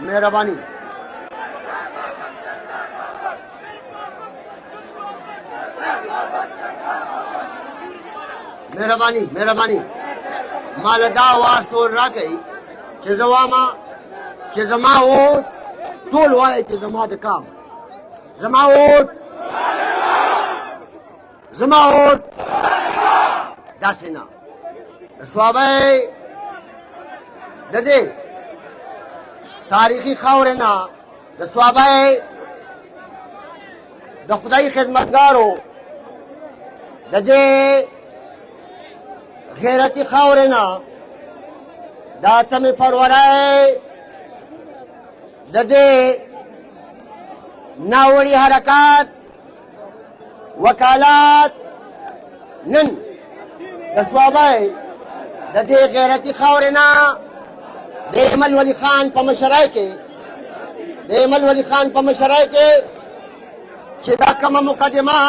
मेहरबानी मेहरबानी मेहरबानी माल دا आवाज ټول راکئ چې زه واما چې زما ووټ ټول وایي چې زما د کام زما ووټ داسې نه د صوابۍ د دې تاریخي خاورې نه د صوابۍ د خدای خدمتګارو د دې غیرتي خاورې نه د 8 فروری د دې ناوړي حرکات وکالات نن د صوابۍ د دې غیرتي خاورې نه د ایمل ولی خان په مشرۍ کې چې دا کومه مقدمه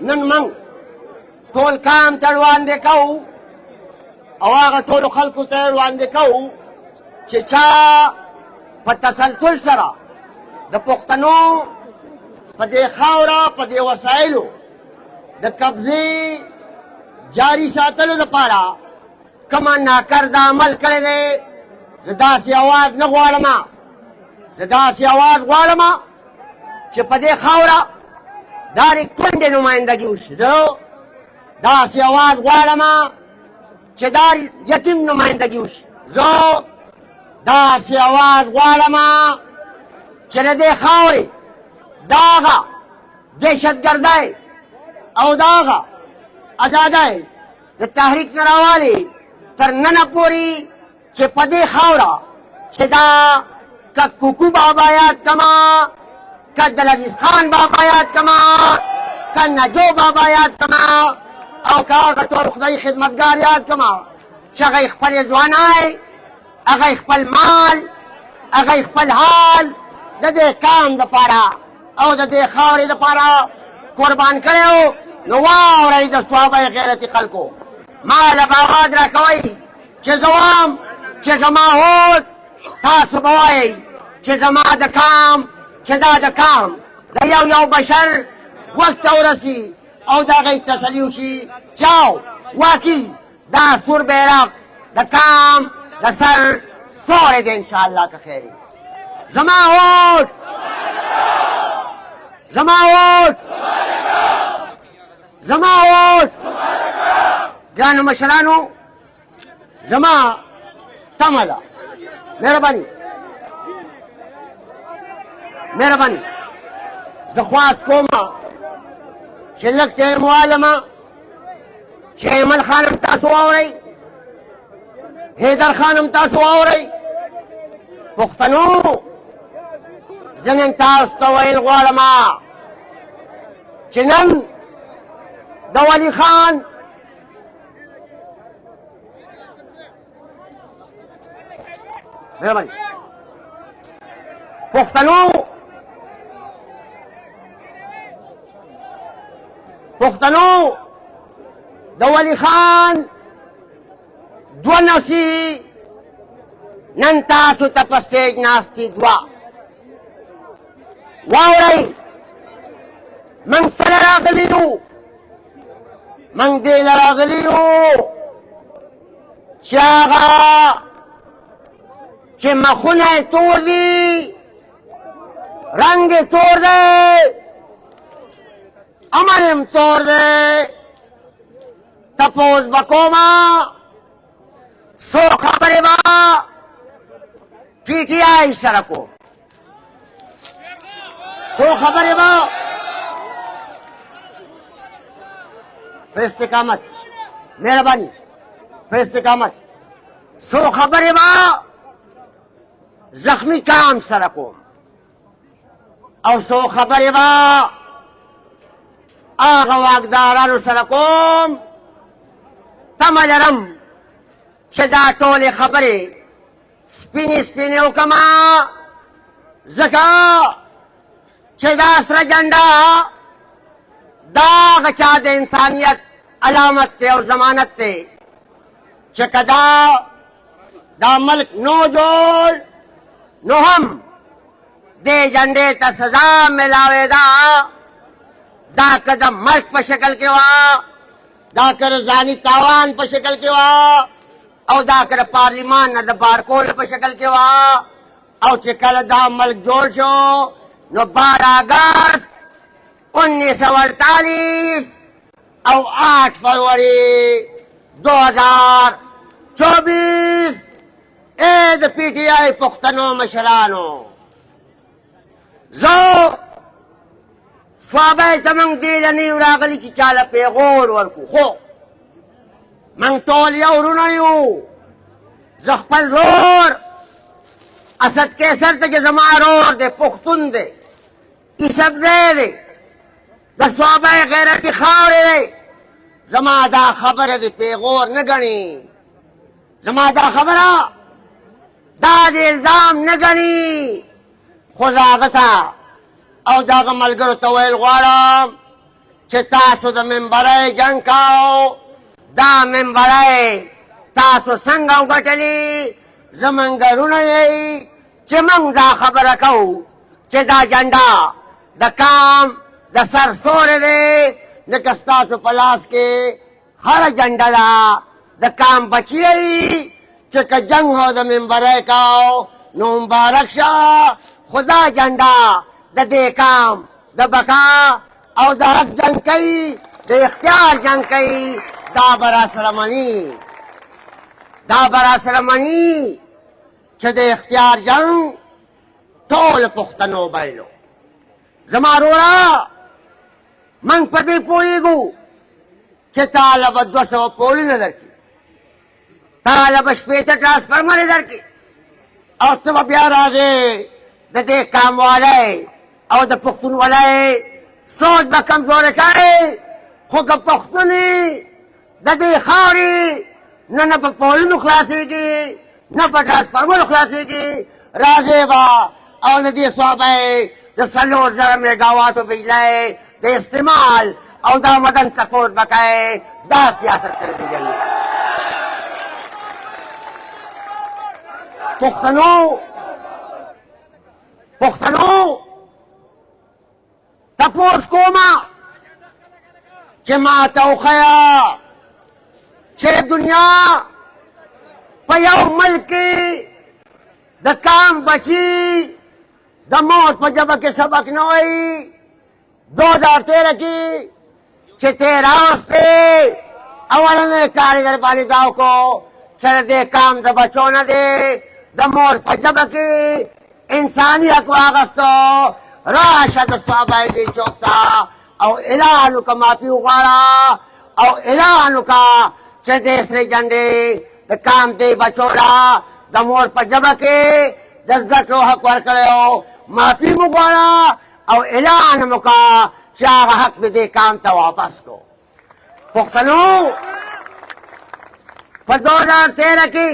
نن موږ ټول کام ته وړاندې کوو او هغه ټولو خلکو ته وړاندې کوو چې چا په تسلسل سره د پښتنو په دې خاوره په دې وسایلو د قبضې جاري ساتلو لپاره کومه ناکرده عمل کړی دی زه داسې اواز نه غواړم چې په دې خاوره دارې کونډې نمایندګي وشي زه داسې اواز غواړم چې دا یتیم نمایندګي وشي زه داسې اواز غواړم چې د دې خاورې د هغه دهشتګردۍ او د هغه ازادۍ د تحریک نه راوالي تر ننه پورې چې په دې خاوره چې دا که کوکو بابا یاد کما که دلعزیز خان بابا یاد کما که نجو بابا یاد کما او که هغه ټول خدای خدمتګار یاد کما چې هغه خپل ځوانۍ هغه خپل مال هغه خپل حال د دې کام دپاره او د دې خاورې دپاره قربان کړی و نو واورئ د صوابۍ غیرتي خلکو ما له به اواز راکوئ چې زه وایم چې زما هوډ تاسو به وایئ چې زما د کام چې دا د کام د یو بشر وخت ته ورسي او د هغې تسلي وشي چې واقعي دا سور بیرغ د کام د سر سوری دی انشاءالله که خیر زما هوډ ګرانو مشرانو زما تمه ده مهرباني زه خواست کوم چې لږ ټایم ووالمه چې ایمل خانم تاسو واورئ حیدر خانم تاسو واورئ پښتنو زه نن تاسو ته ویل غواړم چې نن د ولي خان مهرباني پښتنو د ولي خان دوه نسي نن تاسو ته په سټیج ناستې دوه واورئ موږ سره راغلي یو موږ دې له راغلي یو چې هغه چې مخونه یې تور دي رنګ یې تور دی امر یم تور دی تپوس به کومه څو خبرې به پی ټي آی سره کوم څو خبرې به په استقامت مهرباني په استقامت څو خبرې به زخمی کام سره کوم او څو خبرې به هغه واکدارانو سره کوم تمه لرم چې دا ټولې خبرې سپینې وکړمه ځکه چې دا سره جنډه دا هغه چا د انسانیت علامت دی او ضمانت دی چې که دا ملک نو جوړ نو هم دے جنڈے تا سزا ملاوے دا که د مرګ په شکل کې وه، دا که د ځاني تاوان په شکل کې وه، او دا که د پارلیمان نه د بارکول په شکل کې وه. او چې کله دا ملک جوړ شو نو 12 اگست 1948 او 8 فروری 2024 اے د پی ټی آی پښتنو مشرانو، زه صوابی زمونږ دې له نیو راغلي چې چاله پیغور ورکو، خو موږ ټول یو وروڼه یو. زه خپل رور اسد کیسر ته چې زما رور دی، پښتون دی، یوسفزی دی، د صوابی غیرتي خاورې دی، زما دا خبره د پیغور نه ګڼي، زما دا خبره دا د الزام نه ګڼي. خو زه هغه ته او د هغه ملګرو ته ویل غواړم چې تاسو د ممبرۍ جنګ کوو، دا ممبرۍ تاسو څنګه وګټلې، زمونږ وروڼه یئ چې موږ دا خبره کوو چې دا جنډه د کام د سر سوری دی، لکه ستاسو په لاس کې هره جنډه ده د کام بچی یئ چې که جنګ هو د ممبرۍ کوو نو مبارک شه. خو دا جنډه د دې کام د بقا او د حق جنګ کوي، د اختیار جنګ کوي، دا به راسره مني، دا به راسره مني چې د اختیار جنګ ټول پښتنو بایلو. زما وروره موږ په دې پوهېږو چې تاله به 200 پولونه درکړي، تاله به 80 ټرانسفرمرې درکړي، او ته به بیا راځې د دې کام والی او د پښتون والی سوچ به کمزوری کوي. خو که پښتون د دې خاورې نه په پولونو خلاصېږي، نه په ټرانسفرمرو خلاصېږي، راځې به او د دې صوبې د 4,000 میګاواتو بجلی د استعمال او دا مدن تپوس به کوې. دا سیاست کړی دی جنګ. پښتنو تپوس کومه چې ما ته وښیه چې دنیا په یو ملک کې د کام بچي د موت په ژبه کې سبق نه وایي. 2013 کې چې ته راوستې اولنی کار یې در باندې دا وکړو چې د دې کام د بچو نه دی د مور په ژبه کې انساني حق واخیستو. راشه د صوابی دې چوک ته او اعلان وکړه، معافي وغواړه او اعلان وکړه چې دې سرې جنډې د کام دې بچو له د مور په ژبه کې د زده کړو حق ورکړی و، معافي مو غواړه او اعلان مو وکړه چې هغه حق مې دې کام ته واپس کړو. پښتنو په 2013 کې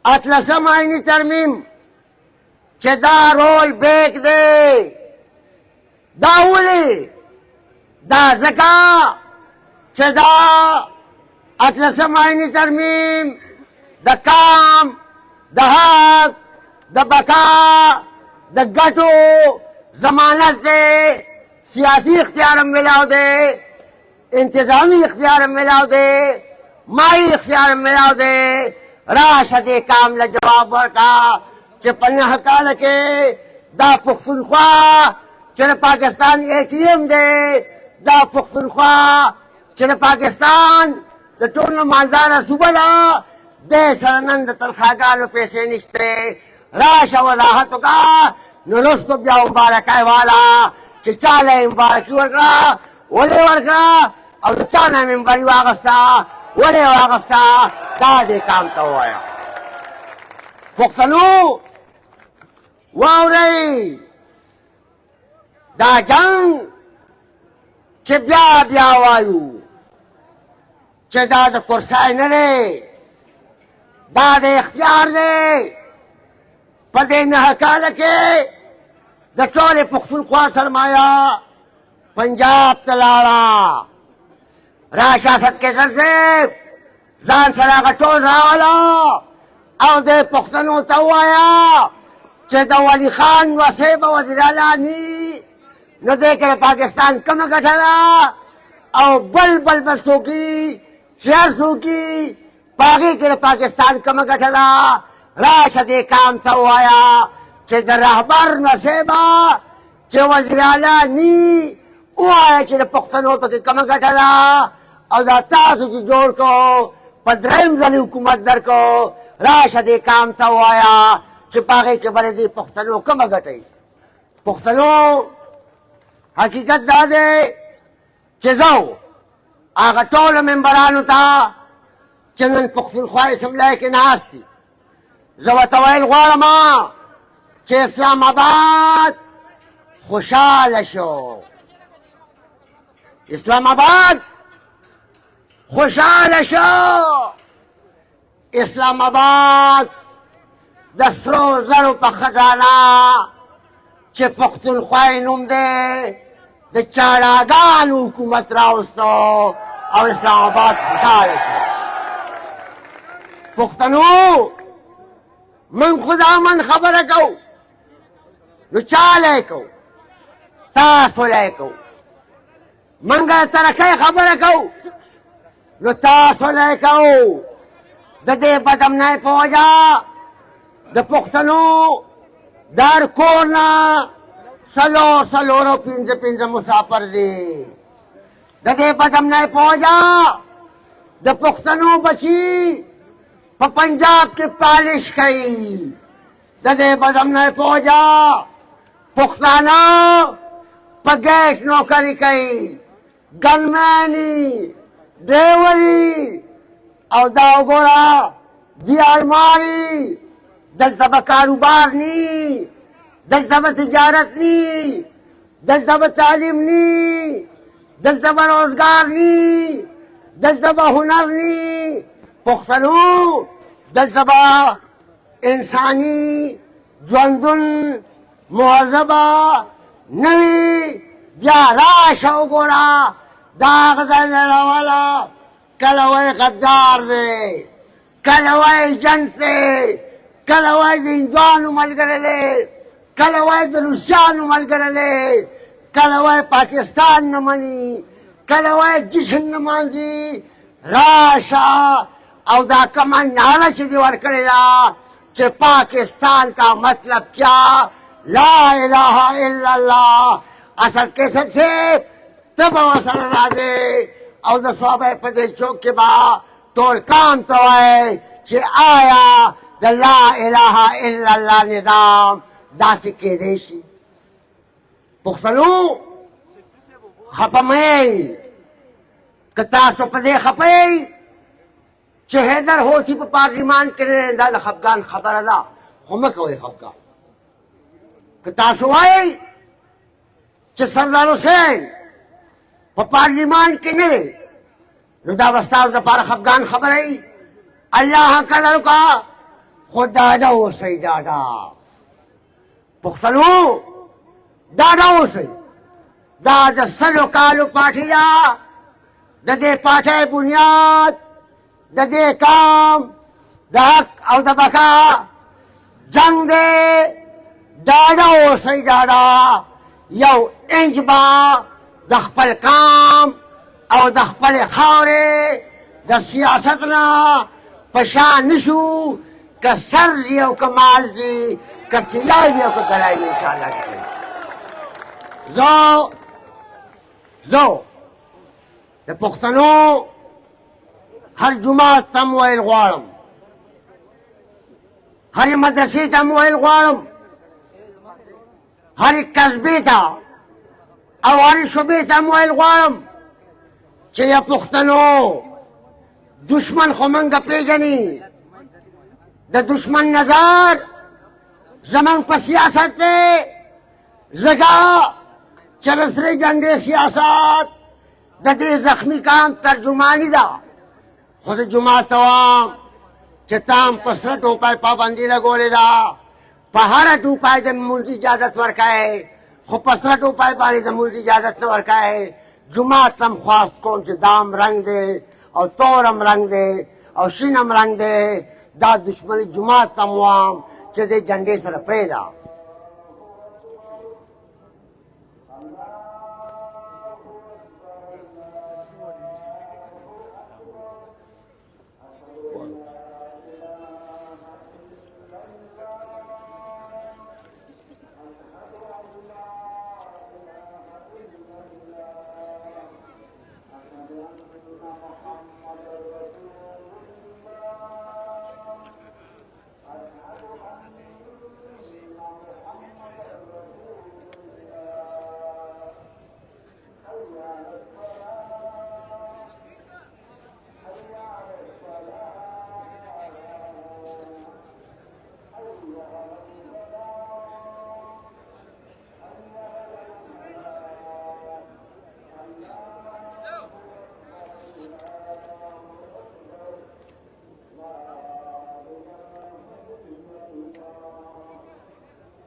18 آئینی ترمیم چې دا رول بیک دی، دا ولې؟ دا ځکه چې دا 18 آئینی ترمیم د کام د حق د بقا د ګټو ضمانت دی، سیاسی اختیار ملاو دی، انتظامی اختیار ملاو دی، مالی اختیار ملاو دی. راشه دې کام له جواب ورکړه چې په 9 کاله کې دا پښتونخوا چې د پاکستان ATM دی، دا پښتونخوا چې د پاکستان د ټولو مالداره صوبه ده، دې سره نن د تنخواګانو پیسې نشته. راشه وضاحت وکړه نو لوستو بیا مبارکۍ والا چې چا له یې مبارکي ورکړه، ولې ورکړه او د چا نه مې مباري واخیسته، ولې واخیسته، دا دې کام ته ووایه. پښتنو واورئ، دا جنګ چې بیا بیا وایو چې دا د کرسۍ نه دی، دا د اختیار دی. په دې 9 کاله کې د ټولې پښتونخوا سرمایه پنجاب ته لاړه. راشه اسد کیسر صاحب ځان سره هغه ټول راوله او د پښتنو ته ووایا چې د ولي خان وصی به وزیر اعلی ني نو دې کې پاکستان کومه ګټه ده او بل څوک دي چې هر څوک دي په هغې کې د پاکستان کومه ګټه ده راشه دې کام ته ووایا چې د رهبر وصی به چې وزیر اعلی ني ووایا چې د پښتنو پکې کومه ګټه ده او دا تاسو چې جوړ کو په درېیم ځل حکومت درکو راشه دې کام ته ووایا چې په هغې کې به دې پښتنو کومه ګټئ پښتنو حقیقت دا دی چې زه هغه ټولو ممبرانو ته چې نن پښتونخوا اسمبلی کې ناست دي زه ورته ویل غواړم چې اسلام آباد خوشحاله شو اسلام آباد خوشحاله شو اسلام آباد د سرو زرو په خزانه چې پښتونخوا یې نوم دی د چاړاګانو حکومت راوستو او اسلام آباد خوشحاله شو پښتنو من خدا من خبره کوو نو چا لی کوو تاسو لی کوو منګه ترکۍ خبره کوو نو تاسو لی کوو د دې بدامنۍ په وجه د پښتنو د هر کور نه څلور او پنځه مسافر دي د دې بدامنۍ په وجه د پښتنو بچي په پنجاب کې پالش کوي د دې بدامنۍ په وجه پښتانه په ګیټ نوکري کوي ګنمني ډریوري او دا وګوره دی الماري دلته به کاروبار ني دلته به تجارت ني دلته به تعلیم ني دلته به روزګار ني دلته به هنر ني پښتنو دلته به انساني ژوندون مهذبه نه وي بیا راشه وګوره دا هغه ځای نه راوله کله وایي غدار دی کله وایي جنس دی کله وایي د هندوانو ملګری دی کله وایي د روسیانو ملګری دی کله وایي پاکستان نه مني کله وایي جشن نه مانځي راشه او دا کومه نعره چې دې ورکړې ده چې پاکستان کا مطلب کیا لا الہ الا اللہ اصل کیسٹ سے تب ورسره راځې او د صوابۍ په دې چوک کې به ټول کام ته وایي چې آیا د لا الہ الا اللہ نظام داسې کېدی شي پښتنو خفه مه یئ که تاسو په دې خفه یئ چې حیدر حوثي په پارلمان کې نه دا د خفګان خبره ده خو مه کوئ خفګان که تاسو وایئ چې سردار حسین په پارلمان کې نه دی نو دا به ستاسو دپاره خفګان خبره وي الله قدر وکړه خو ډاډه اوسئ ډاډه پښتنو ډاډه اوسئ دا د سلو کالو پاټۍ ده د دې پاټۍ بنیاد د دې کام د حق او د بقا جنگ دی ډاډه اوسئ ډاډه یو انچ به د خپل کام او د خپلې خاورې د سیاست نه په شا نشو که سر دي او که مال دي که سیلای دي او که ګلای دي انشاءالله زه د پښتنو هر جومات ته م ویل غواړم هرې مدرسې ته م ویل غواړم هرې قصبې ته او هرې شوبې ته م ویل غواړم چې یا پښتنو دشمن خو موږ پېژني د دشمن نظر زموږ په سیاست دی ځکه چې د سرې جنډې سیاست د دې زخمي کام ترجماني ده خو زه جومات ته وایم چې تا هم په سره ټوپۍ پابندي لګولې ده په هره ټوپۍ د لمونځ اجازت ورکوې خو په سره ټوپۍ باندې د لمونځ اجازت نه ورکوې جومات ته هم خواست کوم چې دا هم رنګ دی او تور هم رنګ دی او شین هم رنګ دی دا دشمنی جماعت تموام چې د جنډې سره پرېږده.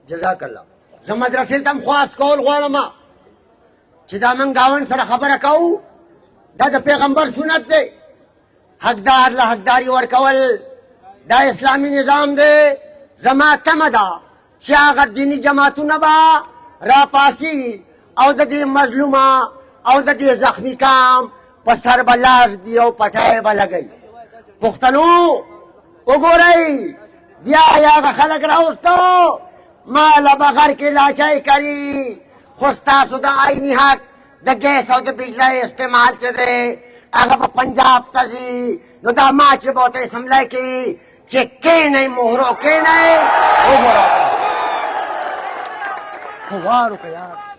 جزاک الله. زه مدرسې ته هم خواست کول غواړم چې دا من ګاونډ سره خبره کوو، دا د پیغمبر سنت دی. حقدار له حقداري ورکول دا اسلامي نظام دی. زما تمه ده چې هغه دیني جماعتونه به راپاسي او د دې مظلومه او د دې زخمي کام په سر به لاس دي او پټی به لګوي. پښتنو وګورئ، بیا هغه خلک راوستو مالا بغیر کې لاچای کوي، خو ستاسو د عیني حق د ګیس او د بجلۍ استعمال چې دی هغه به پنجاب ته ځي. نو دا ما چې به ورته سملی کوي چې کښېنئ مهرو کښېنئ وګوره خو وار وکړه یار.